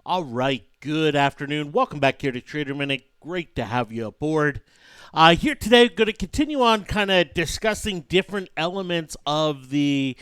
All right, good afternoon. Welcome back here to Trader Minute. Great to have you aboard. Here today, going to continue on kind of discussing different elements of the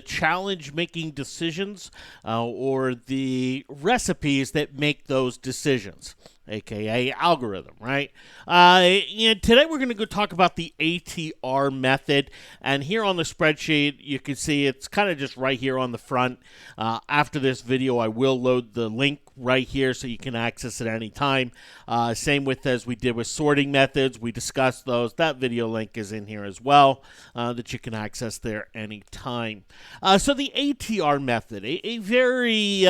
challenge making decisions or the recipes that make those decisions, aka algorithm, right? And today we're going to go talk about the ATR method. And here on the spreadsheet, you can see it's kind of just right here on the front. After this video, I will load the link right here so you can access it anytime. Same with as we did with sorting methods. We discussed those. That video link is in here as well that you can access there anytime. So the ATR method, a very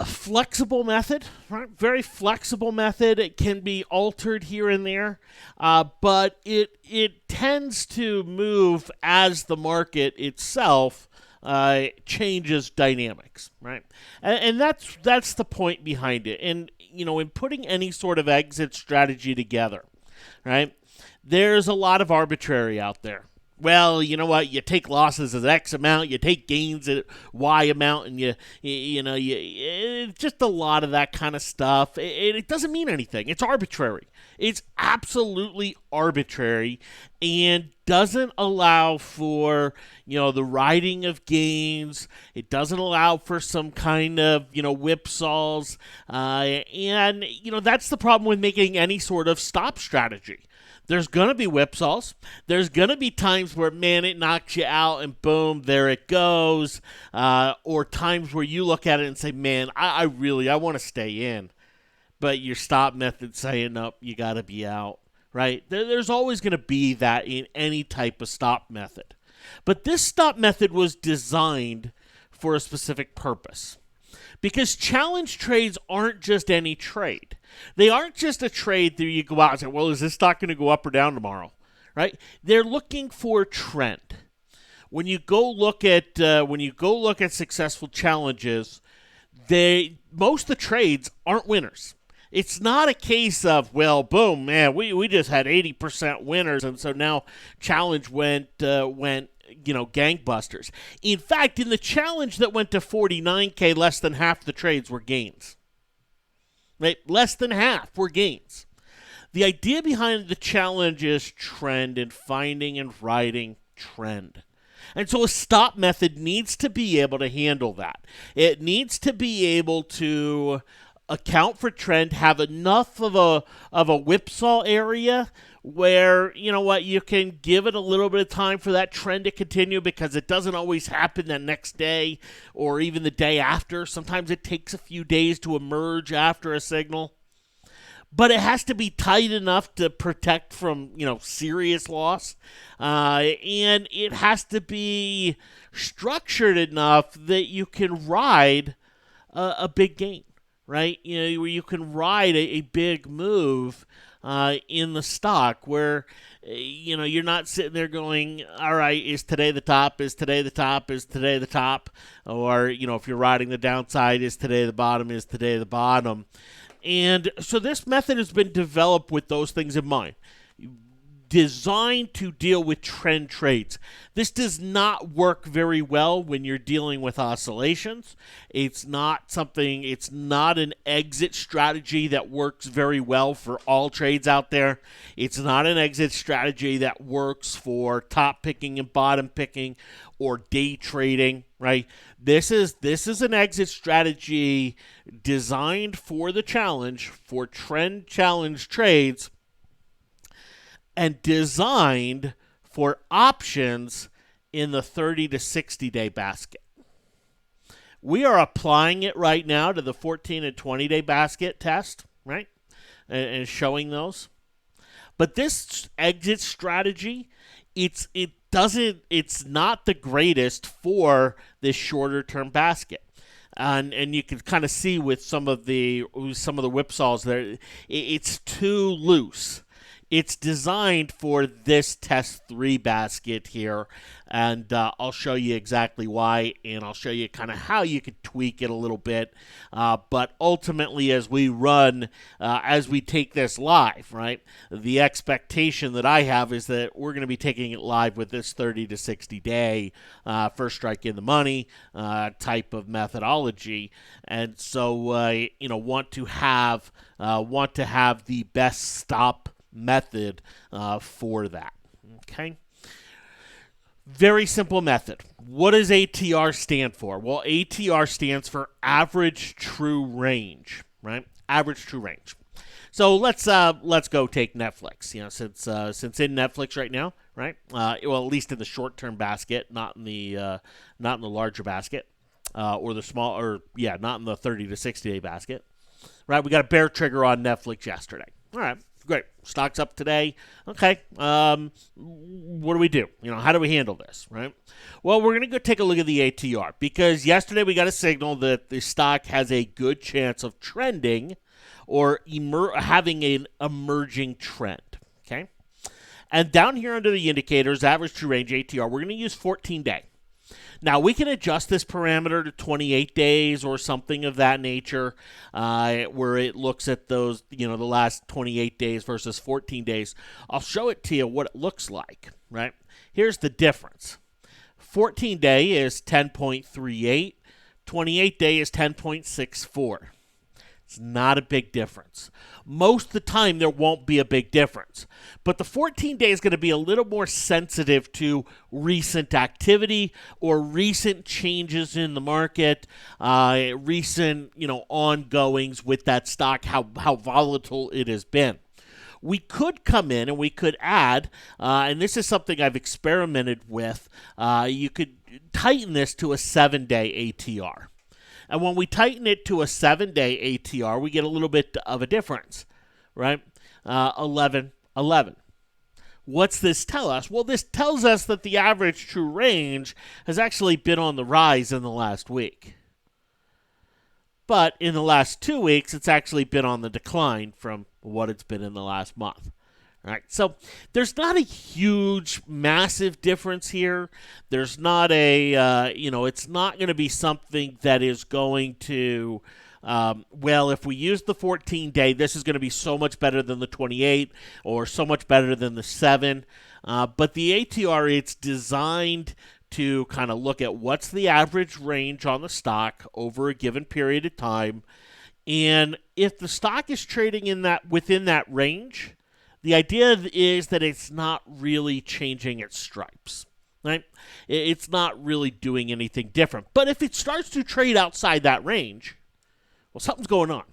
flexible method, right? Very flexible method. It can be altered here and there, but it tends to move as the market itself changes dynamics, right? And that's the point behind it. And in putting any sort of exit strategy together, right? There's a lot of arbitrary out there. Well, you know what? You take losses at X amount, you take gains at Y amount, and it's just a lot of that kind of stuff. It doesn't mean anything. It's arbitrary. It's absolutely arbitrary and doesn't allow for, the riding of gains. It doesn't allow for some kind of, whipsaws. And that's the problem with making any sort of stop strategy. There's going to be whipsaws. There's going to be times where, man, it knocks you out and boom, there it goes. Or times where you look at it and say, man, I want to stay in. But your stop method saying, nope, you got to be out, right? There's always going to be that in any type of stop method. But this stop method was designed for a specific purpose. Because challenge trades aren't just any trade. They aren't just a trade that you go out and say, well, is this stock going to go up or down tomorrow? Right? They're looking for trend. When you go look at successful challenges, most of the trades aren't winners. It's not a case of, well, boom, man, we just had 80% winners, and so now challenge went gangbusters. In fact, in the challenge that went to 49K, less than half the trades were gains. Right? Less than half were gains. The idea behind the challenge is trend and finding and riding trend. And so a stop method needs to be able to handle that. It needs to be able to account for trend, have enough of a whipsaw area where, you can give it a little bit of time for that trend to continue because it doesn't always happen the next day or even the day after. Sometimes it takes a few days to emerge after a signal. But it has to be tight enough to protect from, serious loss. And it has to be structured enough that you can ride a big gain, right? Where you can ride a big move in the stock where, you're not sitting there going, all right, is today the top, is today the top, is today the top? Or, if you're riding the downside, is today the bottom, is today the bottom? And so this method has been developed with those things in mind. Designed to deal with trend trades. This does not work very well when you're dealing with oscillations. It's not an exit strategy that works very well for all trades out there. It's not an exit strategy that works for top picking and bottom picking or day trading, right? This is an exit strategy designed for the challenge, for trend challenge trades, and designed for options in the 30 to 60 day basket. We are applying it right now to the 14 and 20 day basket test, right? And showing those. But this exit strategy, it's not the greatest for this shorter term basket. And you can kind of see with some of the whipsaws there, it's too loose. It's designed for this test 3 basket here, and I'll show you exactly why, and I'll show you kind of how you could tweak it a little bit. But ultimately, as we run, as we take this live, right, the expectation that I have is that we're going to be taking it live with this 30 to 60 day first strike in the money type of methodology, and so want to have the best stop method for that. Okay. Very simple method. What does ATR stand for? Well, ATR stands for average true range, right? Average true range. So let's go take Netflix. Since in Netflix right now, right? Well, at least in the short-term basket, not in the larger basket, or the small, or not in the 30 to 60 day basket. Right? We got a bear trigger on Netflix yesterday. All right. Great. Stock's up today. Okay. What do we do? How do we handle this, right? Well, we're going to go take a look at the ATR because yesterday we got a signal that the stock has a good chance of trending or having an emerging trend, okay? And down here under the indicators, average true range ATR, we're going to use 14-day. Now, we can adjust this parameter to 28 days or something of that nature, where it looks at those, the last 28 days versus 14 days. I'll show it to you what it looks like, right? Here's the difference. 14-day is 10.38. 28-day is 10.64. It's not a big difference. Most of the time, there won't be a big difference. But the 14-day is going to be a little more sensitive to recent activity or recent changes in the market, recent, ongoings with that stock, how volatile it has been. We could come in and we could add, and this is something I've experimented with, you could tighten this to a 7-day ATR. And when we tighten it to a 7-day ATR, we get a little bit of a difference, right? 11. What's this tell us? Well, this tells us that the average true range has actually been on the rise in the last week. But in the last 2 weeks, it's actually been on the decline from what it's been in the last month. All right, so there's not a huge, massive difference here. There's not it's not going to be something that is going to, if we use the 14-day, this is going to be so much better than the 28 or so much better than the 7. But the ATR, it's designed to kind of look at what's the average range on the stock over a given period of time. And if the stock is trading within that range, the idea is that it's not really changing its stripes, right? It's not really doing anything different. But if it starts to trade outside that range, well, something's going on.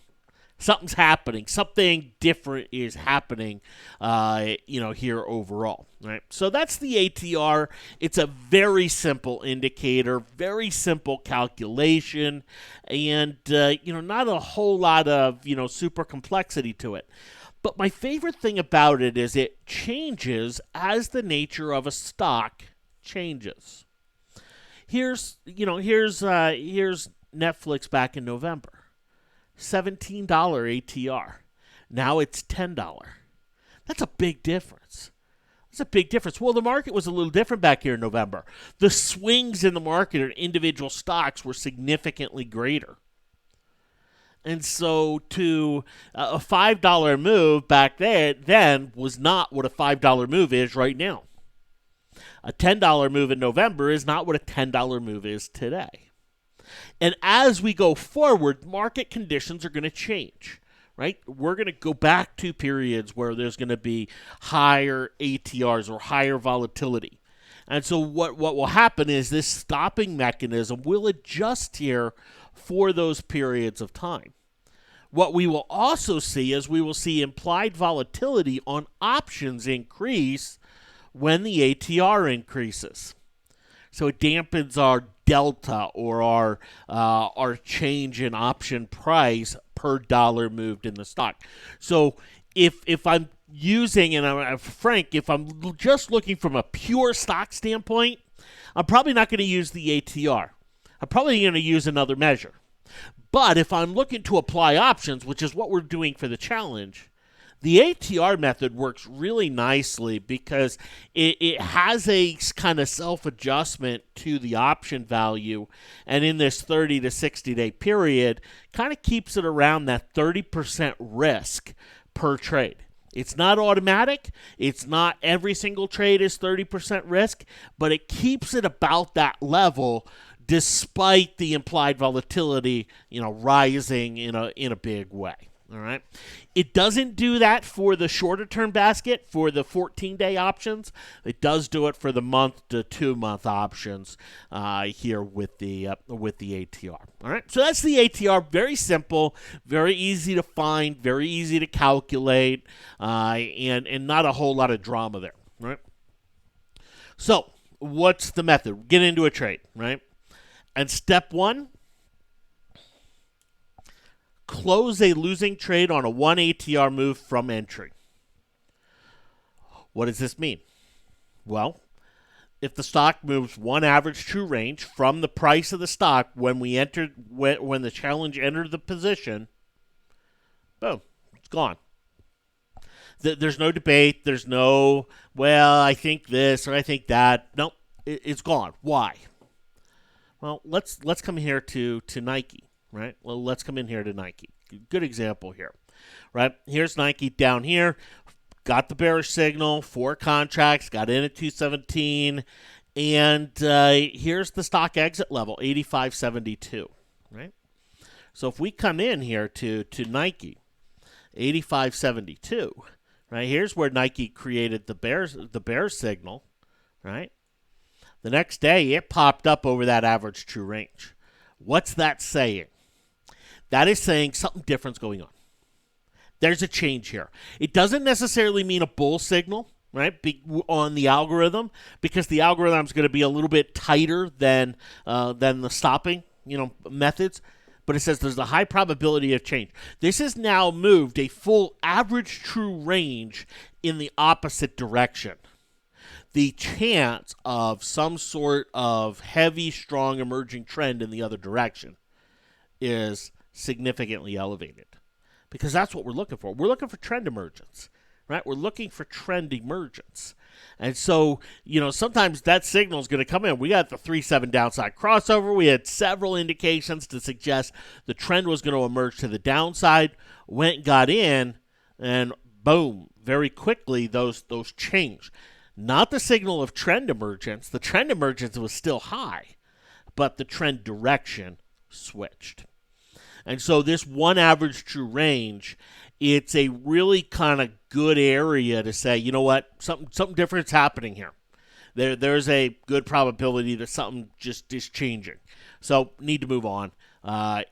Something's happening. Something different is happening, here overall, right? So that's the ATR. It's a very simple indicator, very simple calculation, and, not a whole lot of, super complexity to it. But my favorite thing about it is it changes as the nature of a stock changes. Here's Netflix back in November. $17 ATR. Now it's $10. That's a big difference. That's a big difference. Well, the market was a little different back here in November. The swings in the market in individual stocks were significantly greater. And so to a $5 move back then was not what a $5 move is right now. A $10 move in November is not what a $10 move is today. And as we go forward, market conditions are going to change, right? We're going to go back to periods where there's going to be higher ATRs or higher volatility. And so what will happen is this stopping mechanism will adjust here for those periods of time. What we will also see is we will see implied volatility on options increase when the ATR increases. So it dampens our delta or our change in option price per dollar moved in the stock. So if I'm using, and I'm frank, if I'm just looking from a pure stock standpoint, I'm probably not going to use the ATR. I'm probably going to use another measure. But if I'm looking to apply options, which is what we're doing for the challenge, The ATR method works really nicely because it has a kind of self-adjustment to the option value, and in this 30 to 60-day period, kind of keeps it around that 30% risk per trade. It's not automatic. It's not every single trade is 30% risk, but it keeps it about that level despite the implied volatility, rising in a big way. All right. It doesn't do that for the shorter term basket for the 14-day options. It does do it for the month to 2-month options here with the ATR. All right. So that's the ATR. Very simple, very easy to find, very easy to calculate, and not a whole lot of drama there. Right. So what's the method? Get into a trade. Right. And step one, close a losing trade on a 1 ATR move from entry. What does this mean? Well, if the stock moves one average true range from the price of the stock when the challenge entered the position, boom, it's gone. There's no debate. There's no, well, I think this or I think that. Nope, it's gone. Why? Well, let's come here to Nike. Right? Well, let's come in here to Nike. Good example here. Right? Here's Nike down here. Got the bearish signal, 4 contracts, got in at 217, and here's the stock exit level, 85.72. Right? So if we come in here to Nike, 85.72, right? Here's where Nike created the bear signal, right? The next day, it popped up over that average true range. What's that saying? That is saying something different's going on. There's a change here. It doesn't necessarily mean a bull signal, right, on the algorithm, because the algorithm is going to be a little bit tighter than the stopping, methods. But it says there's a high probability of change. This has now moved a full average true range in the opposite direction. The chance of some sort of heavy, strong emerging trend in the other direction is significantly elevated, because that's what we're looking for. We're looking for trend emergence, right? We're looking for trend emergence. And so, sometimes that signal is going to come in. We got the 3-7 downside crossover. We had several indications to suggest the trend was going to emerge to the downside, got in, and boom, very quickly those changed. Not the signal of trend emergence. The trend emergence was still high, but the trend direction switched. And so this one average true range, it's a really kind of good area to say, you know what, something different's happening here. There's a good probability that something just is changing. So need to move on.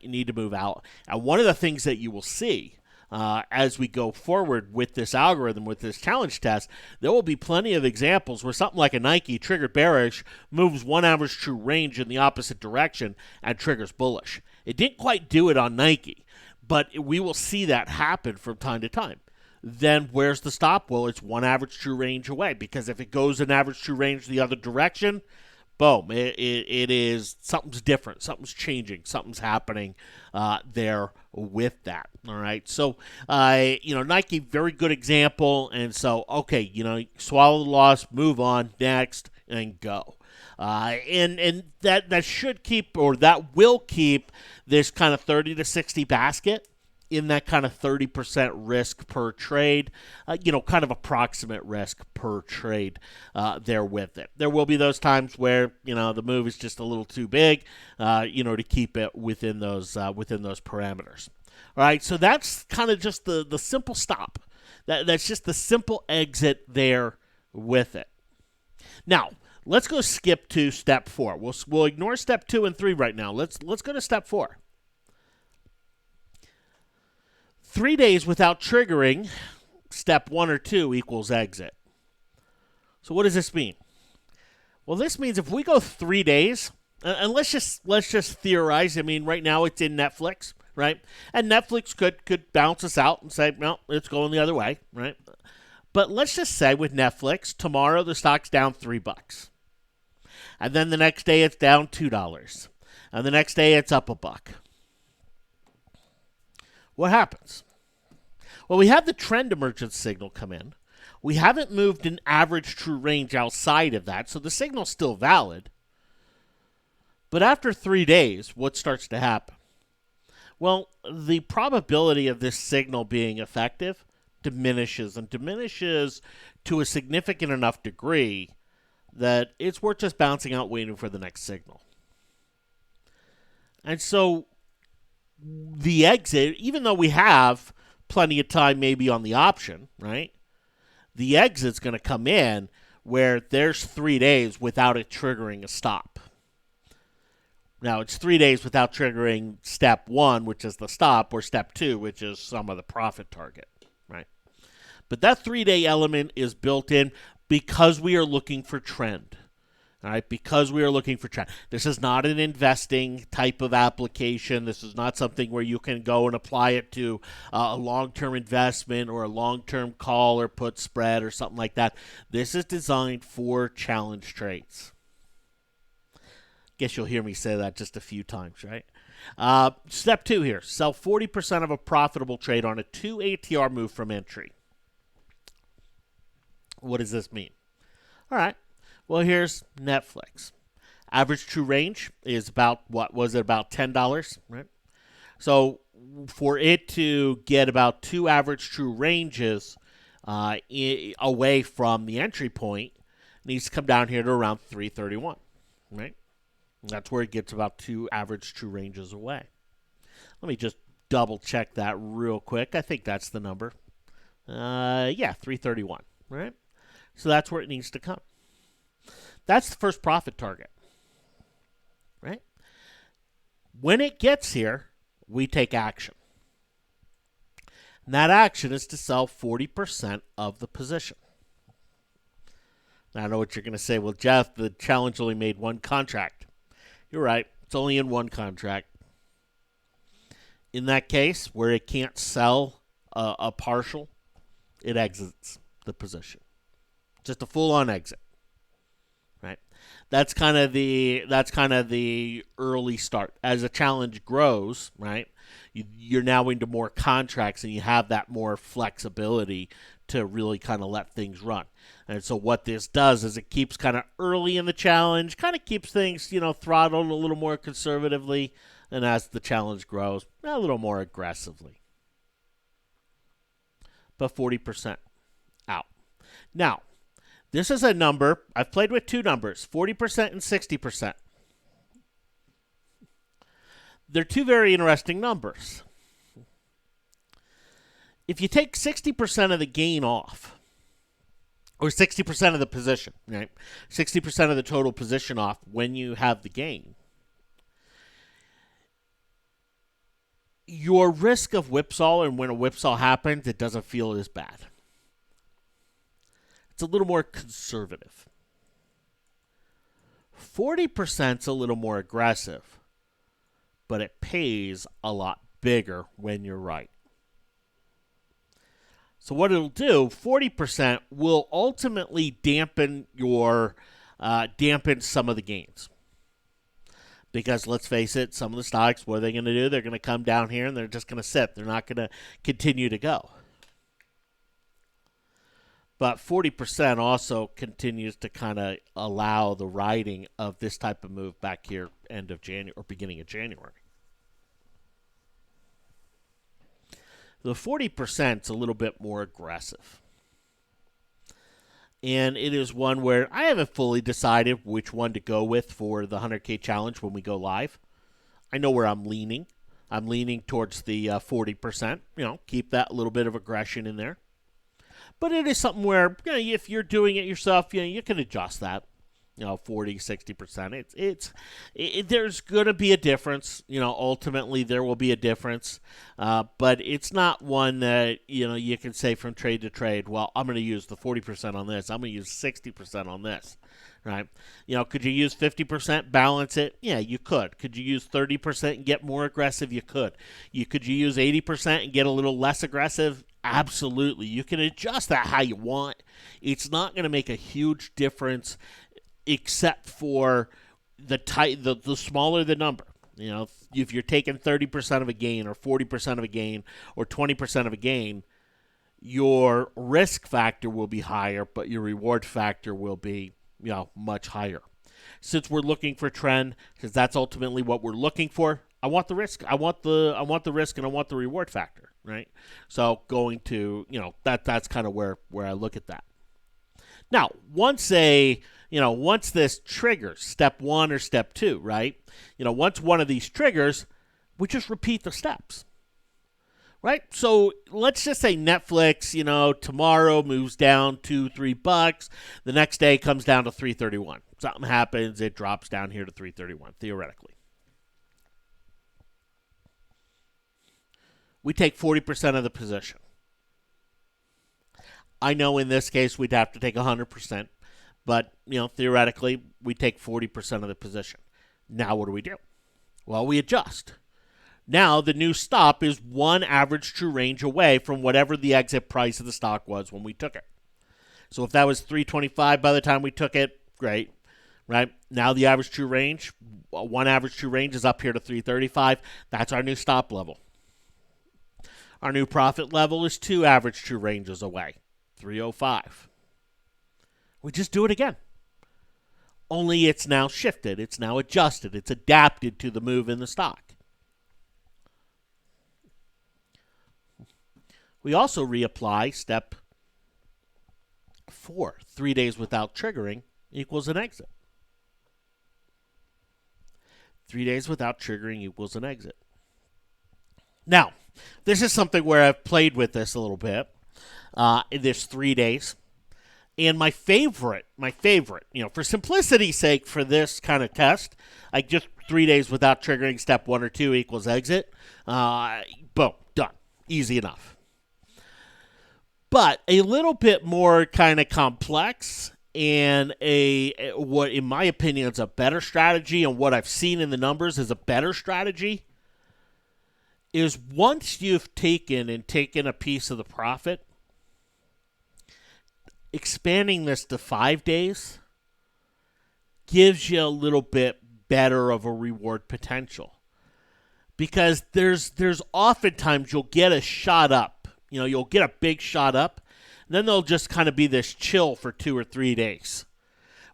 You need to move out. And one of the things that you will see as we go forward with this algorithm, with this challenge test, there will be plenty of examples where something like a Nike triggered bearish moves one average true range in the opposite direction and triggers bullish. It didn't quite do it on Nike, but we will see that happen from time to time. Then where's the stop? Well, it's one average true range away, because if it goes an average true range the other direction, boom, it is, something's different, something's changing, something's happening there with that. All right, so Nike, very good example. And so, okay, swallow the loss, move on, next, and go. And that should keep, or that will keep, this kind of 30 to 60 basket in that kind of 30% risk per trade, kind of approximate risk per trade there with it. There will be those times where, the move is just a little too big, to keep it within those parameters. All right, so that's kind of just the simple stop. That's just the simple exit there with it. Now, let's go skip to step 4. We'll ignore step 2 and 3 right now. Let's go to step 4. 3 days without triggering step 1 or 2 equals exit. So what does this mean? Well, this means if we go 3 days, and let's just theorize. I mean, right now it's in Netflix, right? And Netflix could bounce us out and say, no, it's going the other way, right? But let's just say with Netflix, tomorrow the stock's down $3. And then the next day it's down $2. And the next day it's up $1. What happens? Well, we have the trend emergence signal come in. We haven't moved an average true range outside of that, so the signal's still valid. But after 3 days, what starts to happen? Well, the probability of this signal being effective diminishes, and diminishes to a significant enough degree that it's worth just bouncing out waiting for the next signal. And so the exit, even though we have plenty of time maybe on the option, right? The exit's going to come in where there's 3 days without it triggering a stop. Now, it's 3 days without triggering step 1, which is the stop, or step 2, which is some of the profit target, right? But that 3-day element is built in because we are looking for trend. All right, because we are looking for trend. This is not an investing type of application. This is not something where you can go and apply it to a long-term investment or a long-term call or put spread or something like that. This is designed for challenge trades. Guess you'll hear me say that just a few times, right? Step 2 here, sell 40% of a profitable trade on a 2 ATR move from entry. What does this mean? All right. Well, here's Netflix. Average true range is about, what was it, about $10, right? So for it to get about 2 average true ranges away from the entry point, it needs to come down here to around 331, right? That's where it gets about 2 average true ranges away. Let me just double check that real quick. I think that's the number. Yeah, 331, right? So that's where it needs to come. That's the first profit target, right? When it gets here, we take action. And that action is to sell 40% of the position. Now, I know what you're going to say. Well, Jeff, the challenge only made 1 contract. You're right. It's only in 1 contract. In that case, where it can't sell a partial, it exits the position. Just a full-on exit. Right? That's kind of the early start. As a challenge grows, right, you're now into more contracts and you have that more flexibility to really kind of let things run. And so what this does is it keeps kind of early in the challenge, kind of keeps things, throttled a little more conservatively, and as the challenge grows, a little more aggressively. But 40% out. Now, this is a number, I've played with 2 numbers, 40% and 60%. They're 2 very interesting numbers. If you take 60% of the gain off, or 60% of the position, right? 60% of the total position off when you have the gain, your risk of whipsaw, and when a whipsaw happens, it doesn't feel as bad. It's a little more conservative. 40% is a little more aggressive, but it pays a lot bigger when you're right. So what it'll do, 40% will ultimately dampen some of the gains. Because let's face it, some of the stocks, what are they going to do? They're going to come down here and they're just going to sit. They're not going to continue to go. But 40% also continues to kind of allow the riding of this type of move back here end of January or beginning of January. The 40% is a little bit more aggressive. And it is one where I haven't fully decided which one to go with for the 100K challenge when we go live. I know where I'm leaning. I'm leaning towards the 40%. Keep that little bit of aggression in there. But it is something where, if you're doing it yourself, you can adjust that. 40, 60%. There's going to be a difference. Ultimately there will be a difference. But it's not one that, you can say from trade to trade, well, I'm going to use the 40% on this. I'm going to use 60% on this. Right? Could you use 50%, balance it? Yeah, you could. Could you use 30% and get more aggressive? You could. Could you use 80% and get a little less aggressive? Absolutely. You can adjust that how you want. It's not going to make a huge difference except for the smaller the number. If you're taking 30% of a gain or 40% of a gain or 20% of a gain, your risk factor will be higher, but your reward factor will be, much higher. Since we're looking for trend, because that's ultimately what we're looking for, I want the risk. I want the risk, and I want the reward factor, right? So going to, that's kind of where I look at that. Now, once this triggers, step 1 or step 2, right? Once one of these triggers, we just repeat the steps, right? So let's just say Netflix, tomorrow moves down $2-3. The next day comes down to $3.31. Something happens, it drops down here to $3.31, theoretically. We take 40% of the position. I know in this case we'd have to take 100%, but, theoretically, we take 40% of the position. Now what do? Well, we adjust. Now the new stop is one average true range away from whatever the exit price of the stock was when we took it. So if that was $3.25 by the time we took it, great, right? Now the average true range, one average true range is up here to $3.35. That's our new stop level. Our new profit level is 2 average true ranges away, $3.05. We just do it again. Only it's now shifted. It's now adjusted. It's adapted to the move in the stock. We also reapply step 4. 3 days without triggering equals an exit. 3 days without triggering equals an exit. Now, this is something where I've played with this a little bit. There's 3 days. And my favorite, for simplicity's sake for this kind of test, I just 3 days without triggering step 1 or 2 equals exit. Boom, done. Easy enough. But a little bit more kind of complex and what in my opinion is a better strategy, and what I've seen in the numbers is a better strategy, is once you've taken a piece of the profit, expanding this to 5 days gives you a little bit better of a reward potential. Because there's oftentimes you'll get a shot up. You'll get a big shot up, and then there'll just kind of be this chill for 2 or 3 days.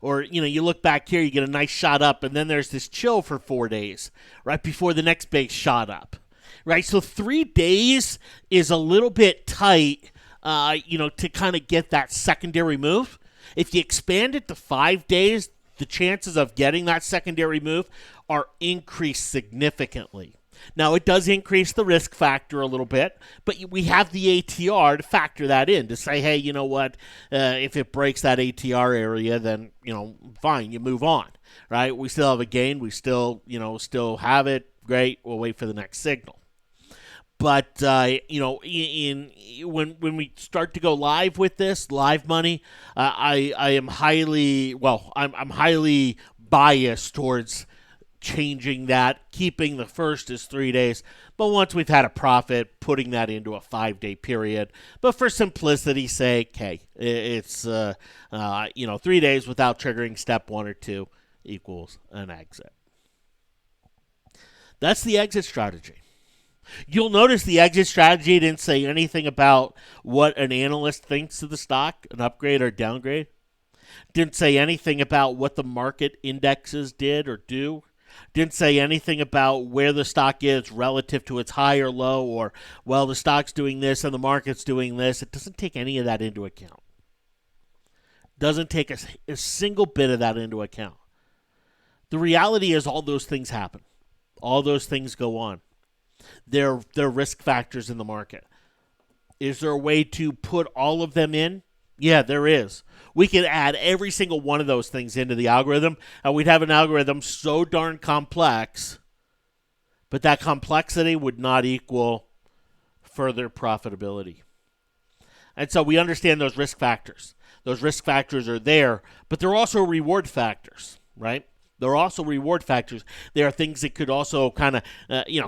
Or, you look back here, you get a nice shot up, and then there's this chill for 4 days, right before the next big shot up. Right? So 3 days is a little bit tight, to kind of get that secondary move. If you expand it to 5 days, the chances of getting that secondary move are increased significantly. Now, it does increase the risk factor a little bit, but we have the ATR to factor that in, to say, hey, you know what, if it breaks that ATR area, then, fine, you move on, right? We still have a gain. We still have it. Great. We'll wait for the next signal. But, when we start to go live with this, live money, I am I'm highly biased towards changing that, keeping the first as 3 days, but once we've had a profit, putting that into a 5-day period. But for simplicity's sake, hey, it's 3 days without triggering step 1 or 2 equals an exit. That's the exit strategy. You'll notice the exit strategy didn't say anything about what an analyst thinks of the stock, an upgrade or downgrade. Didn't say anything about what the market indexes did or do. Didn't say anything about where the stock is relative to its high or low, or, well, the stock's doing this and the market's doing this. It doesn't take any of that into account. Doesn't take a single bit of that into account. The reality is all those things happen. All those things go on. They're risk factors in the market. Is there a way to put all of them in? Yeah, there is. We could add every single one of those things into the algorithm, and we'd have an algorithm so darn complex, but that complexity would not equal further profitability. And so we understand those risk factors. Those risk factors are there, but they're also reward factors, right? They're also reward factors. They are things that could also kind of,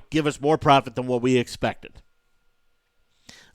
give us more profit than what we expected.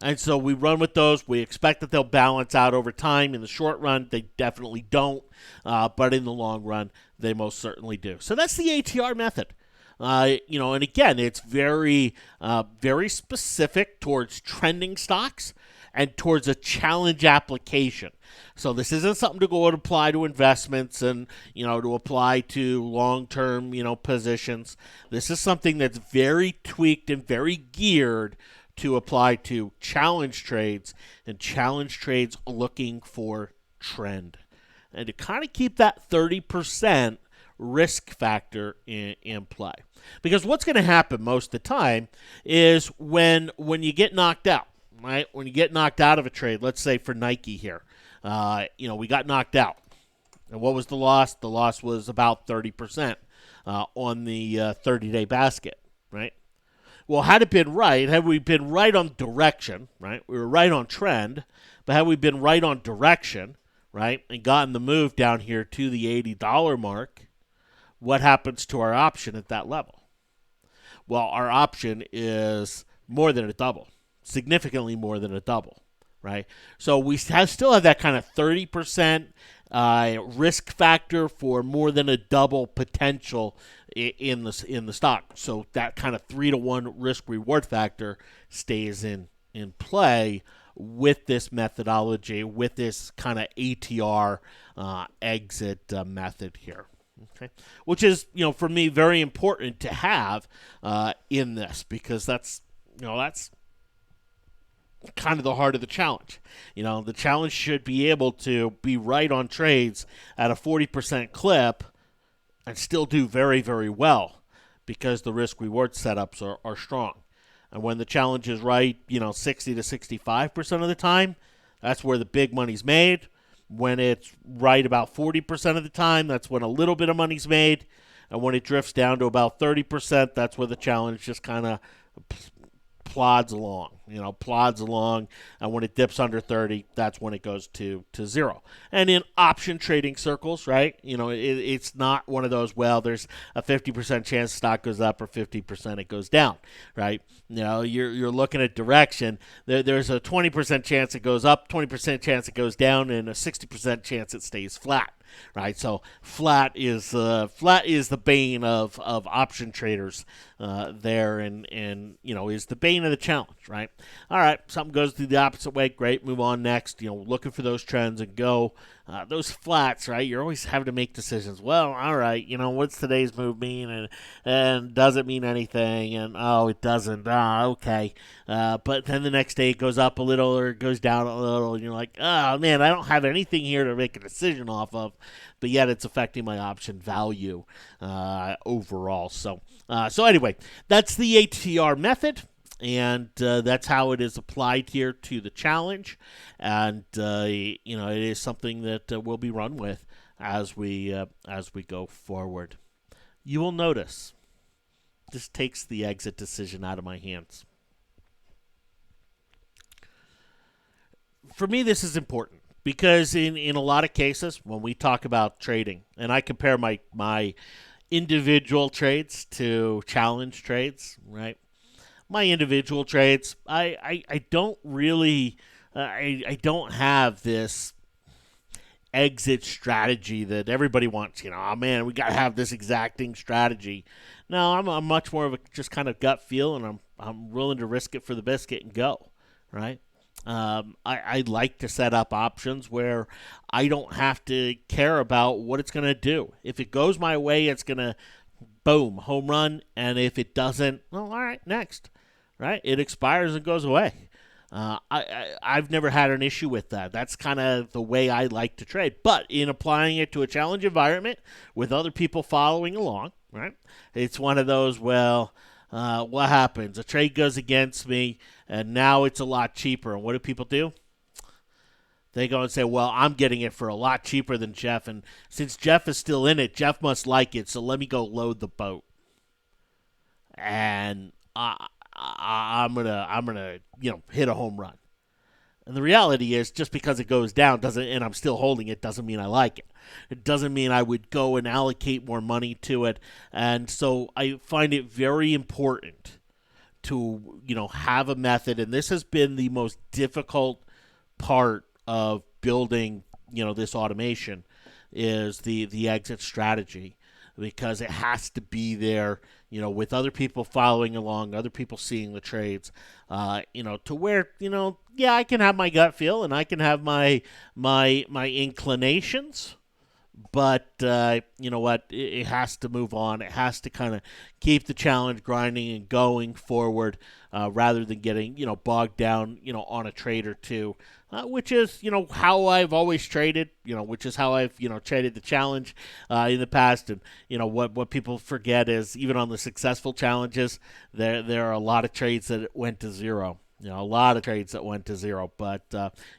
And so we run with those. We expect that they'll balance out over time. In the short run, they definitely don't. But in the long run, they most certainly do. So that's the ATR method. And again, it's very, very specific towards trending stocks. and towards a challenge application. So this isn't something to go and apply to investments and, to apply to long-term, positions. This is something that's very tweaked and very geared to apply to challenge trades, and challenge trades looking for trend. And to kind of keep that 30% risk factor in play. Because what's going to happen most of the time is when you get knocked out, right? When you get knocked out of a trade, let's say for Nike here, we got knocked out. And what was the loss? The loss was about 30% on the 30-day basket, right? Well, had we been right on direction, right? We were right on trend, but had we been right on direction, right, and gotten the move down here to the $80 mark, what happens to our option at that level? Well, our option is more than a double, significantly more than a double, right? So we still have that kind of 30% risk factor for more than a double potential in the stock. So that kind of 3-to-1 risk reward factor stays in play with this methodology, with this kind of ATR exit method here. Okay, which is, for me, very important to have in this, because that's kind of the heart of the challenge. The challenge should be able to be right on trades at a 40% clip and still do very, very well, because the risk-reward setups are strong. And when the challenge is right, 60 to 65% of the time, that's where the big money's made. When it's right about 40% of the time, that's when a little bit of money's made. And when it drifts down to about 30%, that's where the challenge just kind of plods along. And when it dips under 30, that's when it goes to zero. And in option trading circles, right, it's not one of those, well, there's a 50% chance stock goes up or 50% it goes down, right? You're looking at direction. There's a 20% chance it goes up, 20% chance it goes down, and a 60% chance it stays flat. Right, so flat is the bane of option traders there, and is the bane of the challenge. Right. All right, something goes the opposite way. Great, move on next. Looking for those trends and go. Those flats, right? You're always having to make decisions. Well, all right, what's today's move mean, and does it mean anything? And it doesn't. Okay. But then the next day it goes up a little or it goes down a little, and you're like, oh man, I don't have anything here to make a decision off of, but yet it's affecting my option value overall. So anyway, that's the ATR method. And that's how it is applied here to the challenge, and it is something that will be run with as we go forward. You will notice this takes the exit decision out of my hands. For me, this is important because in a lot of cases when we talk about trading, and I compare my individual trades to challenge trades, right? My individual trades, I don't really, I don't have this exit strategy that everybody wants. Oh man, we got to have this exacting strategy. No, I'm much more of a just kind of gut feel, and I'm willing to risk it for the biscuit and go, right? I like to set up options where I don't have to care about what it's going to do. If it goes my way, it's going to, boom, home run, and if it doesn't, well, all right, next. Right? It expires and goes away. I've never had an issue with that. That's kind of the way I like to trade. But in applying it to a challenge environment with other people following along, right? It's one of those, well, what happens? A trade goes against me, and now it's a lot cheaper. And what do people do? They go and say, well, I'm getting it for a lot cheaper than Jeff, and since Jeff is still in it, Jeff must like it, so let me go load the boat. And I'm gonna hit a home run. And the reality is, just because it goes down and I'm still holding it, doesn't mean I like it. It doesn't mean I would go and allocate more money to it. And so I find it very important to have a method. And this has been the most difficult part of building this automation, is the exit strategy, because it has to be there, with other people following along, other people seeing the trades, to where, yeah, I can have my gut feel and I can have my inclinations, but you know what? It has to move on. It has to kind of keep the challenge grinding and going forward, rather than getting bogged down on a trade or two, which is how I've always traded. Which is how I've traded the challenge in the past. And what people forget is even on the successful challenges, there are a lot of trades that went to zero. A lot of trades that went to zero. But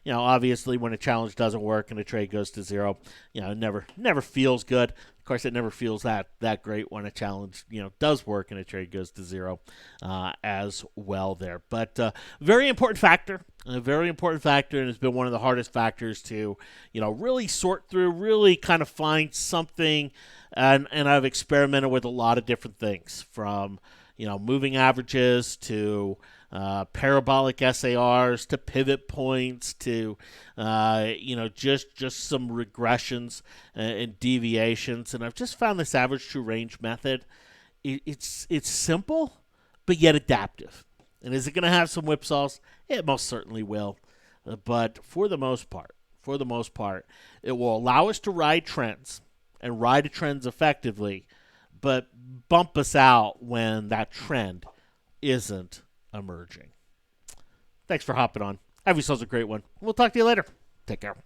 obviously, when a challenge doesn't work and a trade goes to zero, it never feels good. Of course, it never feels that great when a challenge does work and a trade goes to zero, as well there. But very important factor, a very important factor, and it's been one of the hardest factors to really sort through, really kind of find something. And I've experimented with a lot of different things, from moving averages to parabolic SARs to pivot points to just some regressions and deviations, and I've just found this average true range method. It's simple, but yet adaptive. And is it going to have some whipsaws? It most certainly will, but for the most part, it will allow us to ride trends and ride trends effectively, but bump us out when that trend isn't emerging. Thanks for hopping on. Have yourselves a great one. We'll talk to you later. Take care.